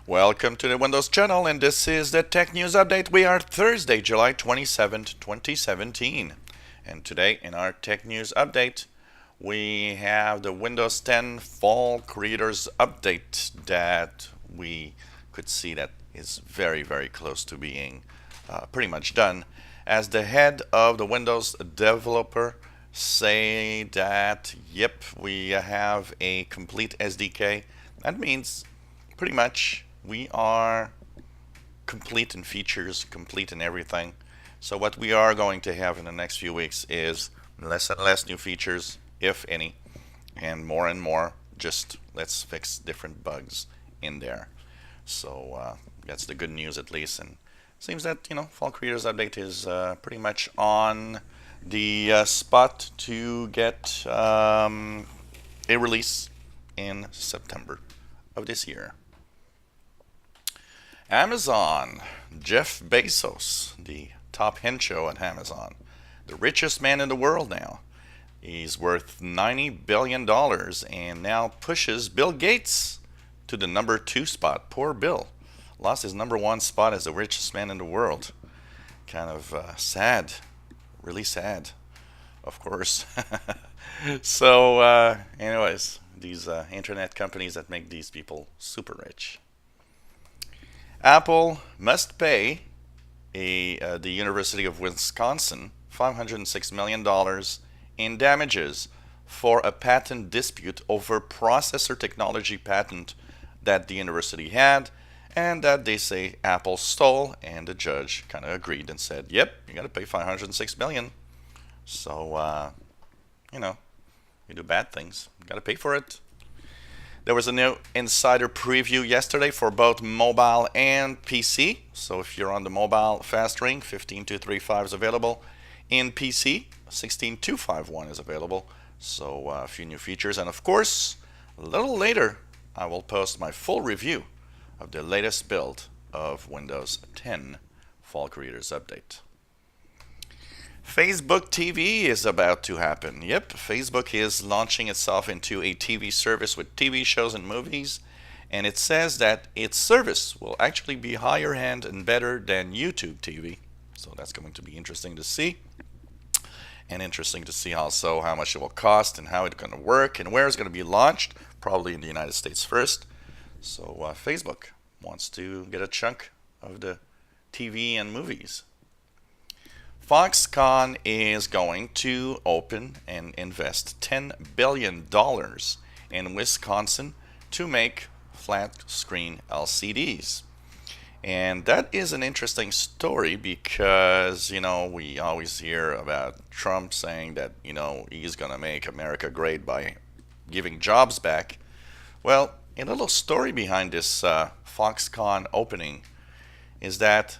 Welcome to the Windows channel, and this is the Tech News Update. We are Thursday, July 27th, 2017. And today in our Tech News Update, we have the Windows 10 Fall Creators Update that we could see that is very, very close to being pretty much done. As the head of the Windows developer say that, yep, we have a complete SDK. That means pretty much we are complete in features, complete in everything. So what we are going to have in the next few weeks is less and less new features, if any, and more just let's fix different bugs in there. So that's the good news, at least. And it seems that Fall Creators Update is pretty much on the spot to get a release in September of this year. Amazon. Jeff Bezos, the top hencho at Amazon, the richest man in the world now. He's worth $90 billion and now pushes Bill Gates to the number 2 spot. Poor Bill. Lost his number 1 spot as the richest man in the world. Kind of sad. Really sad, of course. So, anyways, these internet companies that make these people super rich. Apple must pay the University of Wisconsin $506 million in damages for a patent dispute over processor technology patent that the university had and that they say Apple stole, and the judge kind of agreed and said, yep, you got to pay $506 million. So, you do bad things, you got to pay for it. There was a new insider preview yesterday for both mobile and PC. So if you're on the mobile, fast ring 15235 is available. In PC, 16251 is available. So a few new features. And of course, a little later, I will post my full review of the latest build of Windows 10 Fall Creators Update. Facebook TV is about to happen. Yep, Facebook is launching itself into a TV service with TV shows and movies, and it says that its service will actually be higher end and better than YouTube TV. So that's going to be interesting to see. And interesting to see also how much it will cost and how it's going to work and where it's going to be launched, probably in the United States first. So Facebook wants to get a chunk of the TV and movies. Foxconn is going to open and invest $10 billion in Wisconsin to make flat screen LCDs. And that is an interesting story because, we always hear about Trump saying that, he's going to make America great by giving jobs back. Well, a little story behind this Foxconn opening is that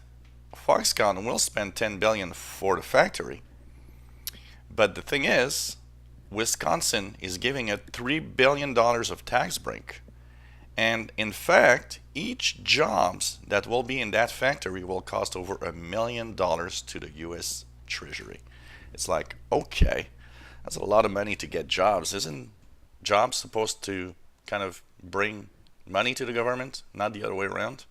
Foxconn will spend $10 billion for the factory, but the thing is, Wisconsin is giving it $3 billion of tax break, and in fact, each jobs that will be in that factory will cost over $1 million to the U.S. Treasury. It's like, okay, that's a lot of money to get jobs. Isn't jobs supposed to kind of bring money to the government, not the other way around?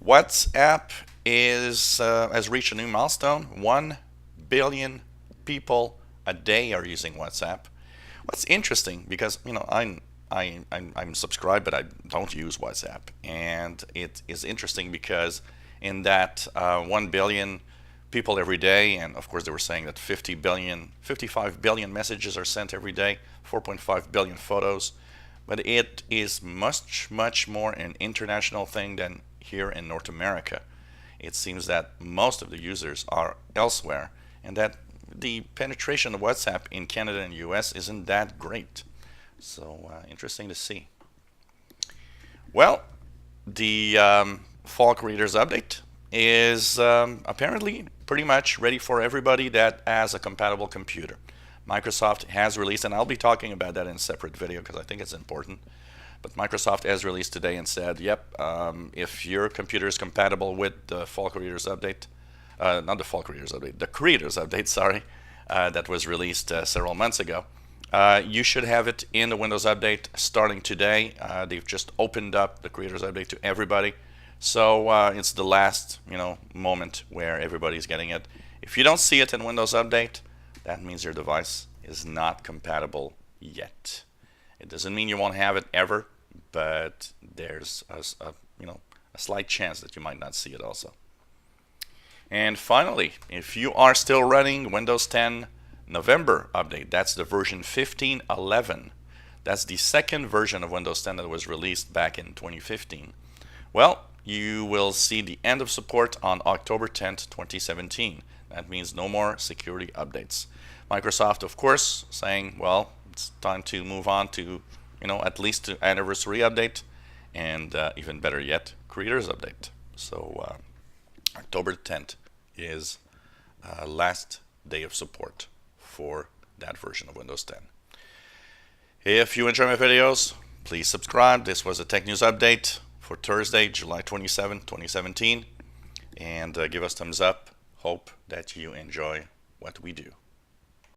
WhatsApp has reached a new milestone. 1 billion people a day are using WhatsApp. What's interesting, because I'm subscribed, but I don't use WhatsApp, and it is interesting because in that 1 billion people every day, and of course they were saying that 55 billion messages are sent every day, 4.5 billion photos, but it is much more an international thing than here in North America. It seems that most of the users are elsewhere, and that the penetration of WhatsApp in Canada and US isn't that great. So interesting to see. Well, the Fall Creators Update is apparently pretty much ready for everybody that has a compatible computer. Microsoft has released, and I'll be talking about that in a separate video because I think it's important. But Microsoft has released today and said, yep, if your computer is compatible with the Fall Creators Update, not the Fall Creators Update, the Creators Update, sorry, that was released several months ago, You should have it in the Windows Update starting today. They've just opened up the Creators Update to everybody. So it's the last, moment where everybody's getting it. If you don't see it in Windows Update, that means your device is not compatible yet. It doesn't mean you won't have it ever, but there's a slight chance that you might not see it also. And finally, if you are still running Windows 10 November update, that's the version 15.11. That's the second version of Windows 10 that was released back in 2015. Well, you will see the end of support on October 10th, 2017. That means no more security updates. Microsoft, of course, saying, well, it's time to move on to, at least to anniversary update, and even better yet, Creators Update. So October 10th is last day of support for that version of Windows 10. If you enjoy my videos, please subscribe. This was a Tech News Update for Thursday, July 27, 2017. And give us thumbs up. Hope that you enjoy what we do.